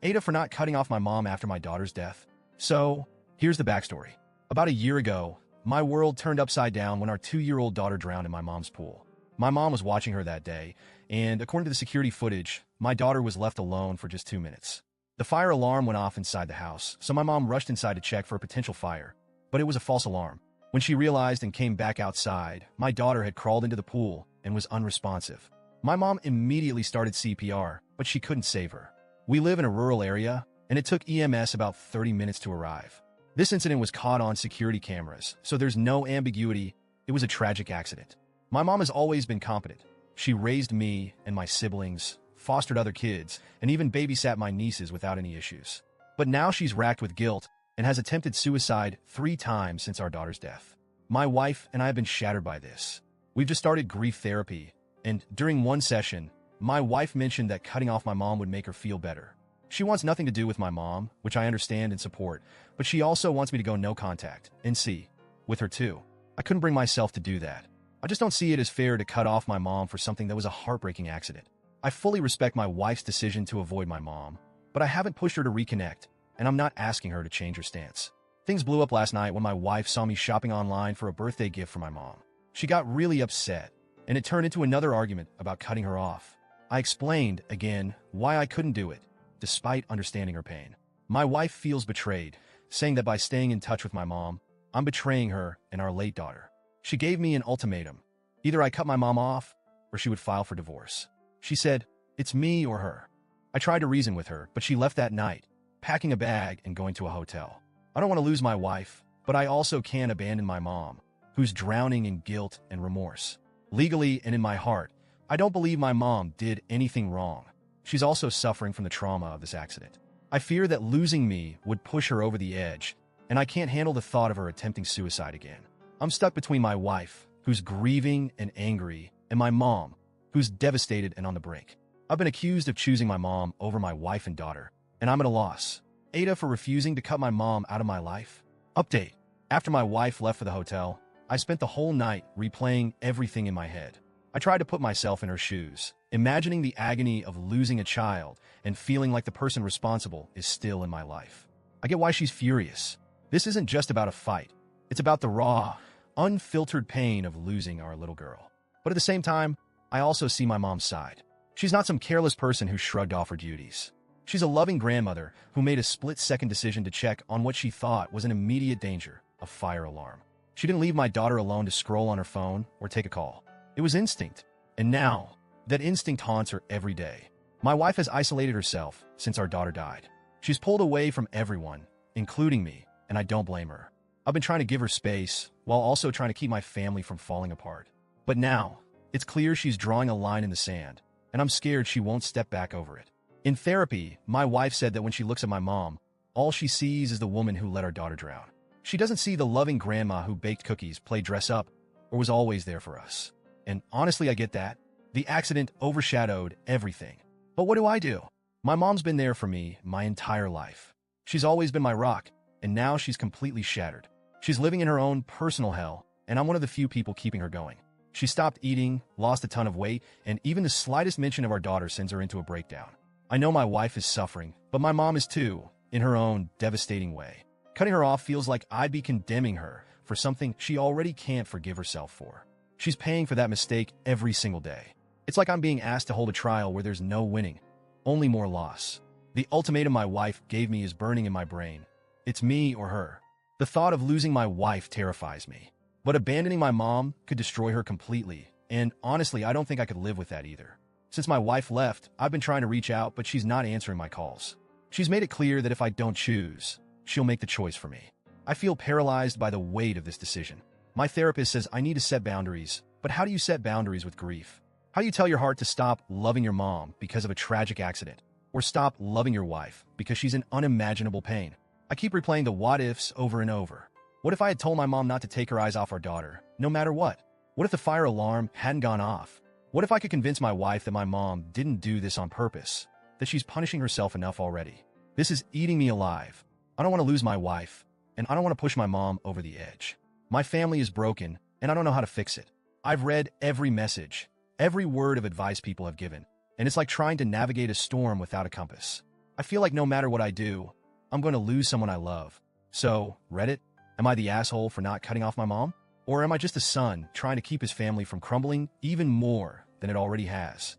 AITA for not cutting off my mom after my daughter's death. So, here's the backstory. About a year ago, my world turned upside down when our 2-year-old daughter drowned in my mom's pool. My mom was watching her that day, and according to the security footage, my daughter was left alone for just 2 minutes. The fire alarm went off inside the house, so my mom rushed inside to check for a potential fire, but it was a false alarm. When she realized and came back outside, my daughter had crawled into the pool and was unresponsive. My mom immediately started CPR, but she couldn't save her. We live in a rural area, and it took EMS about 30 minutes to arrive. This incident was caught on security cameras, so there's no ambiguity. It was a tragic accident. My mom has always been competent. She raised me and my siblings, fostered other kids, and even babysat my nieces without any issues. But now she's racked with guilt and has attempted suicide 3 times since our daughter's death. My wife and I have been shattered by this. We've just started grief therapy, and during one session, my wife mentioned that cutting off my mom would make her feel better. She wants nothing to do with my mom, which I understand and support, but she also wants me to go no contact, NC, with her too. I couldn't bring myself to do that. I just don't see it as fair to cut off my mom for something that was a heartbreaking accident. I fully respect my wife's decision to avoid my mom, but I haven't pushed her to reconnect, and I'm not asking her to change her stance. Things blew up last night when my wife saw me shopping online for a birthday gift for my mom. She got really upset, and it turned into another argument about cutting her off. I explained, again, why I couldn't do it, despite understanding her pain. My wife feels betrayed, saying that by staying in touch with my mom, I'm betraying her and our late daughter. She gave me an ultimatum. Either I cut my mom off, or she would file for divorce. She said, it's me or her. I tried to reason with her, but she left that night, packing a bag and going to a hotel. I don't want to lose my wife, but I also can't abandon my mom, who's drowning in guilt and remorse. Legally and in my heart, I don't believe my mom did anything wrong. She's also suffering from the trauma of this accident. I fear that losing me would push her over the edge, and I can't handle the thought of her attempting suicide again. I'm stuck between my wife, who's grieving and angry, and my mom, who's devastated and on the brink. I've been accused of choosing my mom over my wife and daughter, and I'm at a loss. AITA for refusing to cut my mom out of my life? Update. After my wife left for the hotel, I spent the whole night replaying everything in my head. I tried to put myself in her shoes, imagining the agony of losing a child and feeling like the person responsible is still in my life. I get why she's furious. This isn't just about a fight. It's about the raw, unfiltered pain of losing our little girl. But at the same time, I also see my mom's side. She's not some careless person who shrugged off her duties. She's a loving grandmother who made a split-second decision to check on what she thought was an immediate danger, a fire alarm. She didn't leave my daughter alone to scroll on her phone or take a call. It was instinct. And now, that instinct haunts her every day. My wife has isolated herself since our daughter died. She's pulled away from everyone, including me, and I don't blame her. I've been trying to give her space, while also trying to keep my family from falling apart. But now, it's clear she's drawing a line in the sand, and I'm scared she won't step back over it. In therapy, my wife said that when she looks at my mom, all she sees is the woman who let our daughter drown. She doesn't see the loving grandma who baked cookies, played dress-up, or was always there for us. And honestly, I get that. The accident overshadowed everything. But what do? My mom's been there for me my entire life. She's always been my rock, and now she's completely shattered. She's living in her own personal hell, and I'm one of the few people keeping her going. She stopped eating, lost a ton of weight, and even the slightest mention of our daughter sends her into a breakdown. I know my wife is suffering, but my mom is too, in her own devastating way. Cutting her off feels like I'd be condemning her for something she already can't forgive herself for. She's paying for that mistake every single day. It's like I'm being asked to hold a trial where there's no winning, only more loss. The ultimatum my wife gave me is burning in my brain. It's me or her. The thought of losing my wife terrifies me. But abandoning my mom could destroy her completely, and honestly, I don't think I could live with that either. Since my wife left, I've been trying to reach out, but she's not answering my calls. She's made it clear that if I don't choose, she'll make the choice for me. I feel paralyzed by the weight of this decision. My therapist says I need to set boundaries, but how do you set boundaries with grief? How do you tell your heart to stop loving your mom because of a tragic accident, or stop loving your wife because she's in unimaginable pain? I keep replaying the what-ifs over and over. What if I had told my mom not to take her eyes off our daughter, no matter what? What if the fire alarm hadn't gone off? What if I could convince my wife that my mom didn't do this on purpose, that she's punishing herself enough already? This is eating me alive. I don't want to lose my wife, and I don't want to push my mom over the edge. My family is broken, and I don't know how to fix it. I've read every message, every word of advice people have given, and it's like trying to navigate a storm without a compass. I feel like no matter what I do, I'm going to lose someone I love. So, Reddit, am I the asshole for not cutting off my mom? Or am I just a son trying to keep his family from crumbling even more than it already has?